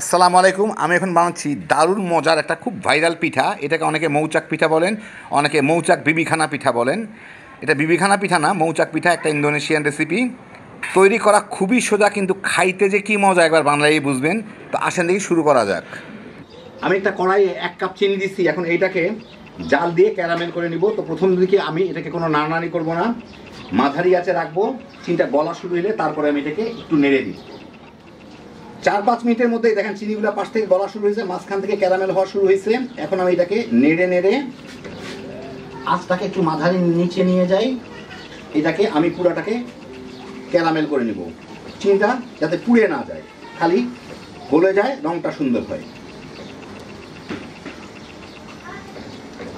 আসসালামু আলাইকুম। আমি এখন বানাচ্ছি দারুণ মজার একটা খুব ভাইরাল পিঠা। এটাকে অনেকে মৌচাক পিঠা বলেন, অনেকে মৌচাক বিবিখানা পিঠা বলেন। এটা বিবিখানা পিঠা না, মৌচাক পিঠা একটা ইন্দোনেশিয়ান রেসিপি। তৈরি করা খুবই সোজা, কিন্তু খাইতে যে কী মজা একবার বানালেই বুঝবেন। তো আসেন দেখি শুরু করা যাক। আমি একটা কড়াইয়ে 1 কাপ চিনি দিচ্ছি। এখন এইটাকে জাল দিয়ে ক্যারামেল করে নিব। তো প্রথম দিকে আমি এটাকে কোনো নাড়ানাড়ি করব না, মাঝারি আঁচে রাখবো। চিনিটা গলা শুরু হলে তারপরে আমি এটাকে একটু নেড়ে দিই। 4-5 মিনিটের মধ্যেই দেখেন চিনিগুলো পাশ থেকে গলা শুরু হয়েছে, মাঝখান থেকে ক্যারামেল হওয়া শুরু হয়েছে। এখন আমি এটাকে নেড়ে নেড়ে আঁচটাকে একটু মাঝারি নিচে নিয়ে যাই। এটাকে আমি পুরাটাকে ক্যারামেল করে নিব। চিনিটা যাতে পুড়ে না যায়, খালি গলে যায়, রংটা সুন্দর হয়।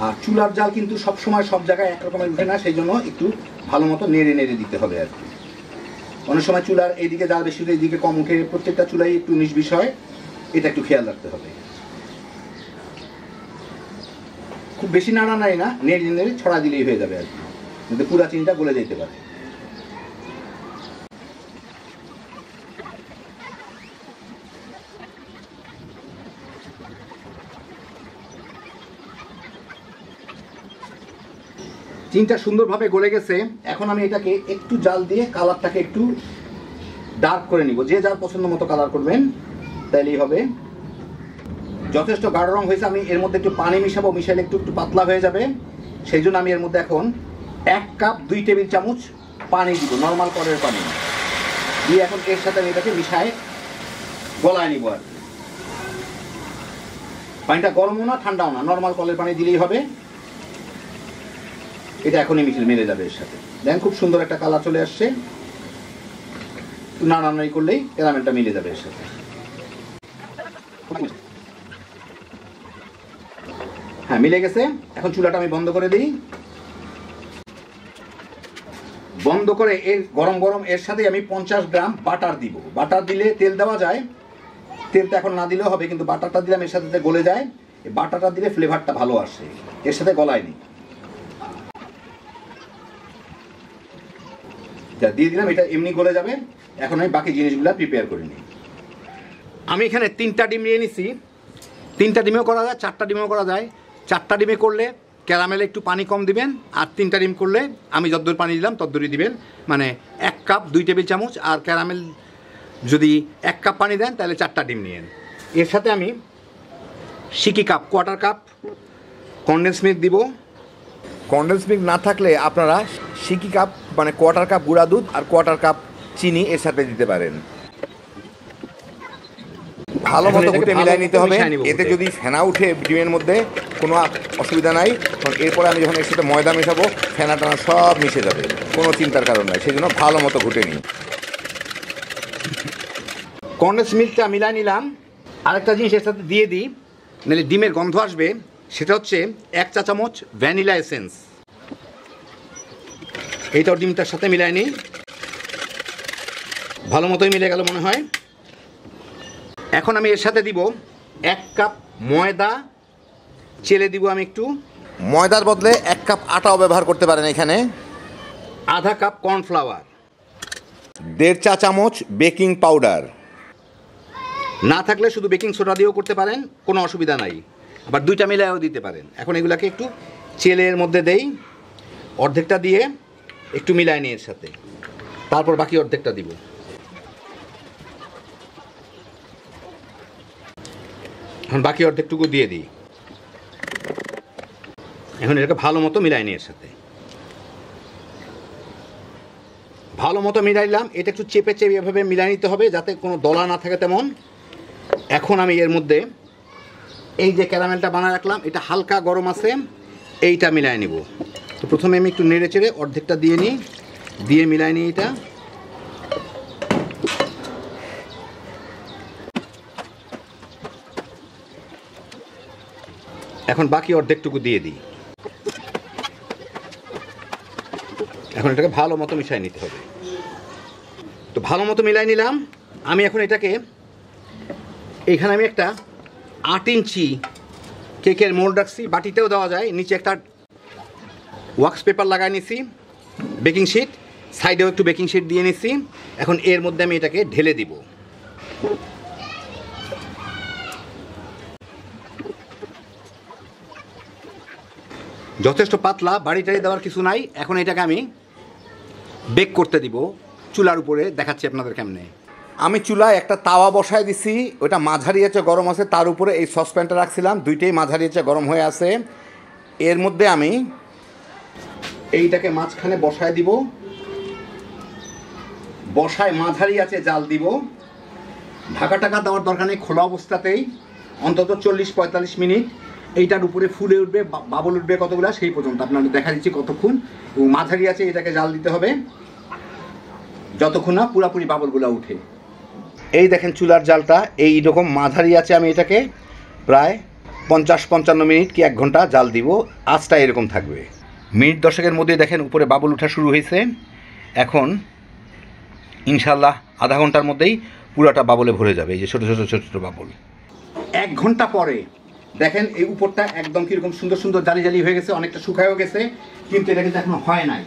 আর চুলার জাল কিন্তু সবসময় সব জায়গায় একরকমের উঠে না, সেই জন্য একটু ভালো মতো নেড়ে নেড়ে দিতে হবে আর কি। অনেক সময় চুলার এইদিকে জাল বেশি উঠে, এইদিকে কম উঠে, প্রত্যেকটা চুলাই একটু 19-20 হয়, এটা একটু খেয়াল রাখতে হবে। খুব বেশি নাড়ানাড়ি না, নেড়ে নেড়ে ছড়া দিলেই হয়ে যাবে আর কি, কিন্তু পুরা চিনিটা গলে যেতে পারে। চিনিটা সুন্দরভাবে গলে গেছে। এখন আমি এটাকে একটু জাল দিয়ে কালারটাকে একটু ডার্ক করে নিব। যে যার পছন্দ মতো কালার করবেন, তাইলেই হবে। যথেষ্ট গাঢ় রং হয়েছে। আমি এর মধ্যে একটু পানি মিশাবো, মিশাইলে একটু একটু পাতলা হয়ে যাবে। সেই জন্য আমি এর মধ্যে এখন 1 কাপ 2 টেবিল চামচ পানি দিব, নর্মাল কলের পানি দিয়ে। এখন এর সাথে আমি এটাকে মিশায় গলায় নিব আর কি। পানিটা গরমও না ঠান্ডাও না, নর্মাল কলের পানি দিলেই হবে। এটা এখনই মিলে যাবে এর সাথে। দেখেন খুব সুন্দর একটা কালার চলে আসছে। নাড়ানাড়ি করলেই ক্যারামেলটা মিলে যাবে এর সাথে। হ্যাঁ, মিলে গেছে। এখন চুলাটা আমি বন্ধ করে দিই। বন্ধ করে এর গরম গরম এর সাথে আমি 50 গ্রাম বাটার দিব। বাটার দিলে তেল দেওয়া যায়, তেলটা এখন না দিলেও হবে, কিন্তু বাটারটা দিলাম এর সাথে গলে যায়। এই বাটারটা দিলে ফ্লেভারটা ভালো আসে, এর সাথে গলায়নি। দিয়ে দিলাম, এটা এমনি গলে যাবে। এখন আমি বাকি জিনিসগুলো প্রিপেয়ার করে নিই। আমি এখানে 3টা ডিম নিয়ে নিছি। 3টা ডিমেও করা যায়, 4টা ডিমেও করা যায়। 4টা ডিমে করলে ক্যারামেলে একটু পানি কম দিবেন, আর 3টা ডিম করলে আমি যতদূর পানি দিলাম ততদূরই দিবেন। মানে 1 কাপ 2 টেবিল চামচ। আর ক্যারামেল যদি 1 কাপ পানি দেন তাহলে 4টা ডিম নিয়েন। এর সাথে আমি সিকি কাপ 1/4 কাপ কনডেন্স মিল্ক দিব। কনডেন্স মিল্ক না থাকলে আপনারা সিকি কাপ মানে 1/4 কাপ গুঁড়া দুধ আর 1/4 কাপ চিনি এর সাথে দিতে পারেন। ভালো মতো ঘুটে মিলাই নিতে হবে। এতে যদি ফেনা উঠে ডিমের মধ্যে কোনো অসুবিধা নাই, কারণ এরপরে আমি যখন এর সাথে ময়দা মেশাবো ফেনা টানা সব মিশে যাবে, কোনো চিন্তার কারণ নাই। সেই জন্য ভালো মতো ঘুটে নিই। কনডেন্স মিল্কটা মিলাই নিলাম। আরেকটা জিনিস এর সাথে দিয়ে দিই, নাহলে ডিমের গন্ধ আসবে। সেটা হচ্ছে 1 চা চামচ ভ্যানিলা এসেন্স। এইটাও ডিমটার সাথে মিলাই নিই। ভালো মতোই মিলে গেল মনে হয়। এখন আমি এর সাথে দিব 1 কাপ ময়দা চেলে দিব। আমি একটু ময়দার বদলে 1 কাপ আটাও ব্যবহার করতে পারেন। এখানে আধা কাপ কর্নফ্লাওয়ার, 1.5 চা চামচ বেকিং পাউডার। না থাকলে শুধু বেকিং সোডা দিয়েও করতে পারেন, কোনো অসুবিধা নাই। আবার 2টা মিলাইও দিতে পারেন। এখন এগুলাকে একটু চেলের মধ্যে দেই। অর্ধেকটা দিয়ে একটু মিলাই নিই এর সাথে, তারপর বাকি অর্ধেকটা দিব। এখন বাকি অর্ধেকটুকু দিয়ে দিই। এখন এটাকে ভালো মতো মিলাই নিই এর সাথে। ভালো মতো মিলাইলাম। এটা একটু চেপে চেপে এভাবে মিলাই নিতে হবে যাতে কোনো দলা না থাকে তেমন। এখন আমি এর মধ্যে এই যে ক্যারামেলটা বানায় রাখলাম, এটা হালকা গরম আছে, এইটা মিলাই নিব। তো প্রথমে আমি একটু নেড়ে চেড়ে অর্ধেকটা দিয়ে নিই, দিয়ে মিলাই নিই এটা। এখন বাকি অর্ধেকটুকু দিয়ে দিই। এখন এটাকে ভালো মতো মিশাই নিতে হবে। তো ভালো মতো মিলাই নিলাম। আমি এখন এটাকে এখানে আমি একটা 8 ইঞ্চি কেকের মোল্ড রাখছি। বাটিতেও দেওয়া যায়। নিচে একটা ওয়াক্স পেপার লাগাই নিছি, বেকিং শিট, সাইডেও একটু বেকিং শিট দিয়ে নিছি। এখন এর মধ্যে আমি এটাকে ঢেলে দিব। যথেষ্ট পাতলা, বাড়ি টাড়ি দেওয়ার কিছু নাই। এখন এটাকে আমি বেক করতে দিব চুলার উপরে, দেখাচ্ছি আপনাদের কেমনে। আমি চুলায় একটা তাওয়া বসায় দিছি, ওটা মাঝারি আঁচে গরম আছে, তার উপরে এই সসপ্যানটা রাখছিলাম, দুইটাই মাঝারি আঁচে গরম হয়ে আছে। এর মধ্যে আমি এইটাকে মাঝখানে বসায় দিব, বসায় মাঝারি আঁচে জাল দিব। ঢাকা টাকা দেওয়ার দরকার নেই, খোলা অবস্থাতেই অন্তত 40-45 মিনিট এইটার উপরে ফুলে উঠবে, বাবল উঠবে কতগুলো, সেই পর্যন্ত আপনাদের দেখা দিচ্ছি কতক্ষণ। এবং মাঝারি আছে এটাকে জাল দিতে হবে যতক্ষণ না পুরাপুরি বাবলগুলো উঠে। এই দেখেন চুলার জালটা এইরকম মাঝারি আছে, আমি এটাকে প্রায় 50-55 মিনিট কি 1 ঘন্টা জাল দিব। আঁচটা এরকম থাকবে। মিনিট 10-এর মধ্যে দেখেন উপরে বাবল ওঠা শুরু হয়েছে। এখন ইনশাল্লাহ আধা ঘন্টার মধ্যেই পুরাটা বাবলে ভরে যাবে, এই যে ছোটো ছোটো ছোটো ছোটো বাবল। 1 ঘন্টা পরে দেখেন এই উপরটা একদম কীরকম সুন্দর সুন্দর জালি জালি হয়ে গেছে, অনেকটা শুকায়ও গেছে, কিন্তু এটা কিন্তু এখনো হয় নাই।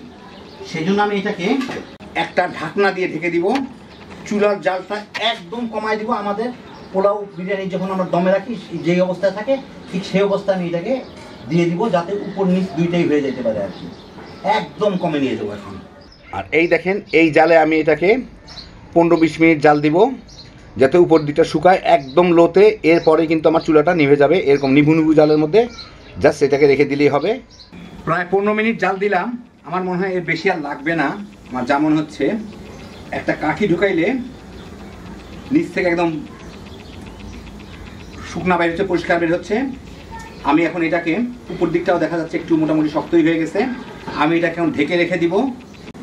সেই জন্য আমি এটাকে একটা ঢাকনা দিয়ে ঢেকে দিব। চুলার জালটা একদম কমায় দিব। আমাদের পোলাও বিরিয়ানি যখন আমরা দমে রাখি যেই অবস্থায় থাকে ঠিক সেই অবস্থায় আমি এটাকে দিয়ে দিব, যাতে উপর নিচ দুইটাই হয়ে যেতে পারে আর কি। একদম কমে নিয়ে যাবো এখন। আর এই দেখেন এই জালে আমি এটাকে 15-20 মিনিট জাল দিব, যাতে উপর দিকটা শুকায় একদম লোতে। এরপরে কিন্তু আমার চুলাটা নিভে যাবে, এরকম নিভু নিভু জালের মধ্যে জাস্ট এটাকে রেখে দিলেই হবে। প্রায় 15 মিনিট জাল দিলাম, আমার মনে হয় এর বেশি আর লাগবে না। আমার যা মনে হচ্ছে একটা কাঠি ঢুকাইলে নিচ থেকে একদম শুকনা বের হচ্ছে, পরিষ্কার বের হচ্ছে। আমি এখন এটাকে উপর দিকটাও দেখা যাচ্ছে একটু মোটামুটি শক্তই হয়ে গেছে। আমি এটাকে এখন ঢেকে রেখে দিব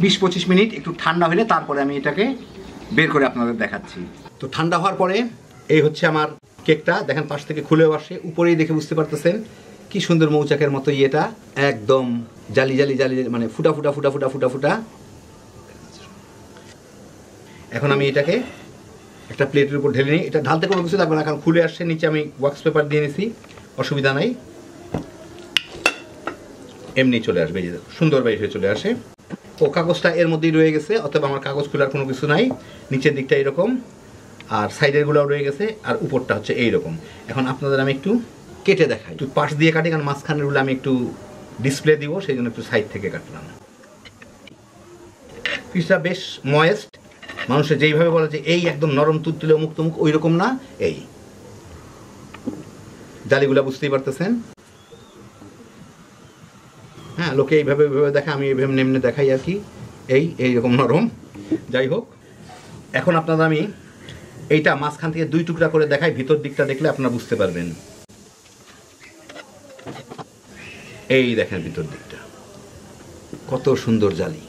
20-25 মিনিট, একটু ঠান্ডা হলে তারপরে আমি এটাকে বের করে আপনাদের দেখাচ্ছি। তো ঠান্ডা হওয়ার পরে এই হচ্ছে আমার কেকটা, দেখেন পাশ থেকে খুলেও আসে, উপরেই দেখে বুঝতে পারতেছেন কি সুন্দর মৌচাকের মতো ইয়েটা, একদম জালি জালি জালি মানে ফুটা ফুটা ফুটা ফুটা ফুটা ফুটা। এখন আমি এটাকে একটা প্লেটের উপর ঢেলে নিই। এটা ঢালতে কোনো কিছু লাগবে না, কারণ খুলে আসছে। নিচে আমি ওয়াক্স পেপার দিয়ে নিছি, অসুবিধা নাই, এমনি চলে আসবে, এই যে সুন্দর বাইর হয়ে চলে আসে। ও কাগজটা এর মধ্যেই রয়ে গেছে, অথবা আমার কাগজ খোলার কোনো কিছু নাই। নিচের দিকটা এরকম, আর সাইডেরগুলোও রয়ে গেছে, আর উপরটা হচ্ছে এইরকম। এখন আপনাদের আমি একটু কেটে দেখাই, একটু পাশ দিয়ে কাটি, কারণ মাঝখানেরগুলো আমি একটু ডিসপ্লে দিব, সেই জন্য একটু সাইড থেকে কাটলাম। পিসটা বেশ ময়েস্ট, মানুষের যেইভাবে বলে যে এই একদম নরম তুলতুলে অমুক তমুক, ওই রকম না। এই জালিগুলা বুঝতেই পারতেছেন। হ্যাঁ, লোকে এইভাবে এইভাবে দেখে, আমি এইভাবে নেমনে দেখাই আর কি, এইরকম নরম। যাই হোক, এখন আপনাদের আমি এইটা মাঝখান থেকে 2 টুকরা করে দেখাই, ভিতর দিকটা দেখলে আপনারা বুঝতে পারবেন। এই দেখেন ভিতর দিকটা কত সুন্দর জালি।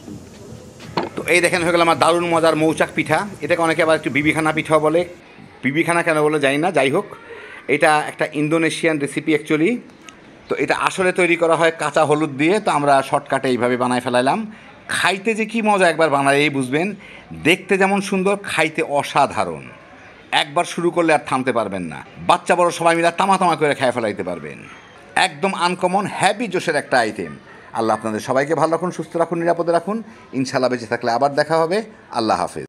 তো এই দেখেন হয়ে গেল আমার দারুণ মজার মৌচাক পিঠা। এটাকে অনেকে আবার একটু বিবিখানা পিঠাও বলে, বিবিখানা কেন বলে জানি না। যাই হোক, এটা একটা ইন্দোনেশিয়ান রেসিপি অ্যাকচুয়ালি। তো এটা আসলে তৈরি করা হয় কাঁচা হলুদ দিয়ে, তো আমরা শর্টকাটে এইভাবে বানায় ফেলাইলাম। খাইতে যে কী মজা একবার বানালেই বুঝবেন। দেখতে যেমন সুন্দর, খাইতে অসাধারণ। একবার শুরু করলে আর থামতে পারবেন না। বাচ্চা বড় সবাই মিলে তামা তামা করে খেয়ে ফেলাইতে পারবেন। একদম আনকমন হ্যাপি জোশের একটা আইটেম। আল্লাহ আপনাদের সবাইকে ভালো রাখুন, সুস্থ রাখুন, নিরাপদে রাখুন। ইনশাল্লাহ বেঁচে থাকলে আবার দেখা হবে। আল্লাহ হাফেজ।